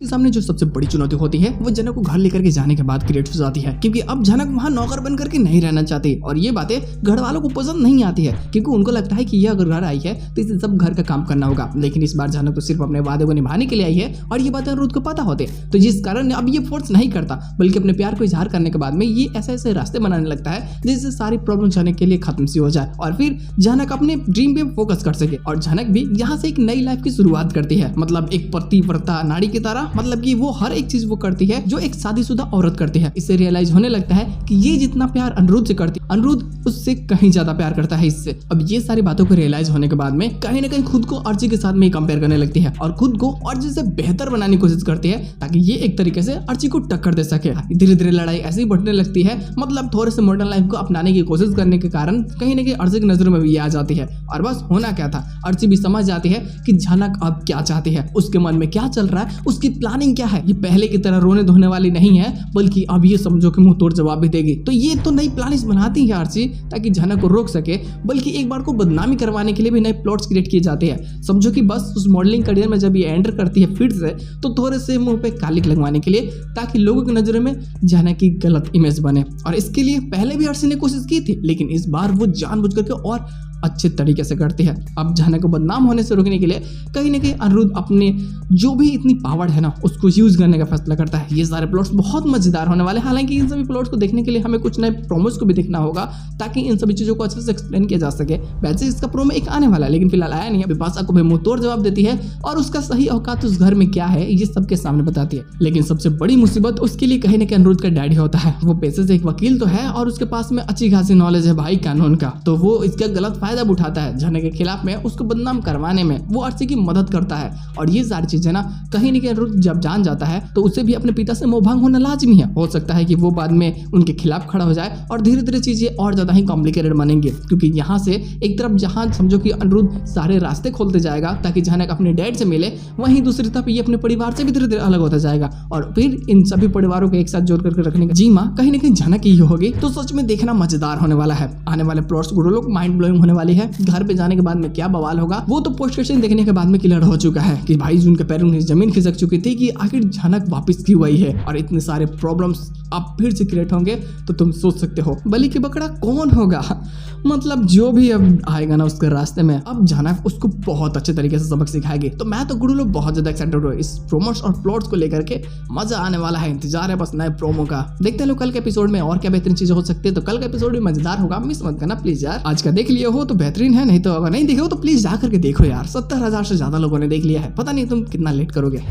के सामने जो सबसे बड़ी चुनौती होती है वो जनक को घर लेकर के जाने के बाद क्रिएट हो जाती है, क्योंकि अब जनक वहां नौकर बन करके नहीं रहना चाहती और ये बातें घर वालों को पसंद नहीं आती है, क्योंकि उनको लगता है कि ये अगर घर आई है तो इसे सब घर का काम करना होगा। लेकिन इस बार जनक तो सिर्फ अपने वादे को निभाने के लिए आई है और ये बातें अनिरुद्ध को पता होते, तो जिस कारण अब ये फोर्स नहीं करता बल्कि अपने प्यार को इजहार करने के बाद में ये ऐसे ऐसे रास्ते बनाने लगता है जिससे सारी प्रॉब्लम जनक के लिए खत्म सी हो जाए और फिर जनक अपने ड्रीम पे फोकस कर सके। और जनक भी यहाँ से एक नई लाइफ की शुरुआत करती है, मतलब एक पतिव्रता नारी की तरह, मतलब कि वो हर एक चीज वो करती है जो एक शादीशुदा औरत करती है। इससे रियलाइज होने लगता है कि ये जितना प्यार अनिरुद्ध से करती है, अनिरुद्ध उससे कहीं ज्यादा प्यार करता है इससे। अब ये सारी बातों को रियलाइज होने के बाद में कहीं ना कहीं खुद को अर्ची के साथ में कंपेयर करने लगती है और खुद को अर्ची से बेहतर बनाने की कोशिश करती है ताकि ये एक तरीके से अर्ची को टक्कर दे सके। धीरे धीरे लड़ाई ऐसे ही बढ़ने लगती है, मतलब थोड़े से मॉडर्न लाइफ को अपनाने की कोशिश करने के कारण कहीं ना कहीं अर्ची की नजरों में भी ये आ जाती है। और बस होना क्या था, अर्ची भी समझ जाती है कि जनक अब क्या चाहती है, उसके मन में क्या चल रहा है, उसकी प्लानिंग क्या है। ये पहले की तरह रोने धोने वाली नहीं है, बल्कि अब ये समझो कि मुंह तोड़ जवाब भी देगी। तो ये तो नई प्लानिंग्स बनाती है अर्ची ताकि जनक को रोक सके, बल्कि एक बार को बदनामी करवाने के लिए भी नए प्लॉट्स क्रिएट किए जाते हैं। समझो कि बस उस मॉडलिंग करियर में जब ये एंटर करती है फिर से, तो थोड़े से मुंह पे कालिक लगवाने के लिए, ताकि लोगों की नजरों में जनक की गलत इमेज बने। और इसके लिए पहले भी अर्ची ने कोशिश की थी, लेकिन इस बार वो जानबूझ करके और अच्छे तरीके से करती है। अब जनक को बदनाम होने से रोकने के लिए कहीं ना कहीं अनिरुद्ध अपने जो भी इतनी पावर है ना उसको यूज करने का फैसला करता है। ये सारे प्लॉट्स बहुत मजेदार होने वाले हैं। हालांकि इन सभी प्लॉट्स को देखने के लिए हमें कुछ नए प्रोमोस को भी देखना होगा ताकि इन सभी चीजों को अच्छे से एक्सप्लेन किया जा सके। वैसे इसका प्रोमो एक आने वाला है, लेकिन फिलहाल आया नहीं है। बिपाशा को भी मुंह तोड़ जवाब देती है और उसका सही औकात उस घर में क्या है ये सबके सामने बताती है। लेकिन सबसे बड़ी मुसीबत उसके लिए कहीं ना कहीं अनिरुद्ध का डैडी होता है। वो पैसे से एक वकील तो है और उसके पास में अच्छी खासी नॉलेज है भाई कानून का, तो वो इसका गलत फायदा उठाता है। जनक के खिलाफ में उसको बदनाम करवाने में वो अर्ची की मदद करता है। और ये सारी चीजें ना कहीं ना कहीं अनिरुद्ध जब जान जाता है तो उसे भी अपने पिता से मोहभंग होना लाजमी है। हो सकता है कि वो बाद में उनके खिलाफ खड़ा हो जाए और धीरे धीरे चीजें और ज्यादा ही कॉम्प्लिकेटेड बनेंगे, क्योंकि यहाँ से एक तरफ जहाँ समझो कि अनिरुद्ध सारे रास्ते खोलते जाएगा ताकि जनक अपने डैड से मिले, वहीं दूसरी तरफ ये अपने परिवार से भी धीरे धीरे अलग होता जाएगा और फिर इन सभी परिवारों को एक साथ जोड़ करके रखने का जिम्मा कहीं ना कहीं जनक की होगी। तो सच में देखना मजेदार होने वाला है। आने वाले प्लॉट्स को लोग माइंड ब्लोइंग होने वाली है। घर पे जाने के बाद में क्या बवाल होगा वो तो पोस्ट क्वेश्चन देखने के बाद में क्लियर हो चुका है कि भाई उनके पैरों में जमीन खिसक चुकी थी कि आखिर जनक वापस क्यों आई है और इतने सारे प्रॉब्लम्स अब फिर से क्रिएट होंगे। तो तुम सोच सकते हो बलि की बकरा कौन होगा, मतलब जो भी अब आएगा ना उसके रास्ते में अब जनक उसको बहुत अच्छे तरीके से सबक सिखाएगी। तो मैं तो गुरु लोग बहुत ज्यादा एक्साइटेड हूँ इस प्रोमोस और प्लॉट्स को लेकर के। मजा आने वाला है, इंतजार है बस नए प्रोमो का। देखते हैं लोग कल के एपिसोड में और क्या बेहतरीन चीजें हो सकती है। तो कल का एपिसोड भी मजेदार होगा, मिस मत करना प्लीज यार। आज का देख लिया हो तो बेहतरीन है, नहीं तो अगर नहीं देखे हो तो प्लीज जा करके देखो यार। 70,000 से ज्यादा लोगों ने देख लिया है, पता नहीं तुम कितना लेट करोगे।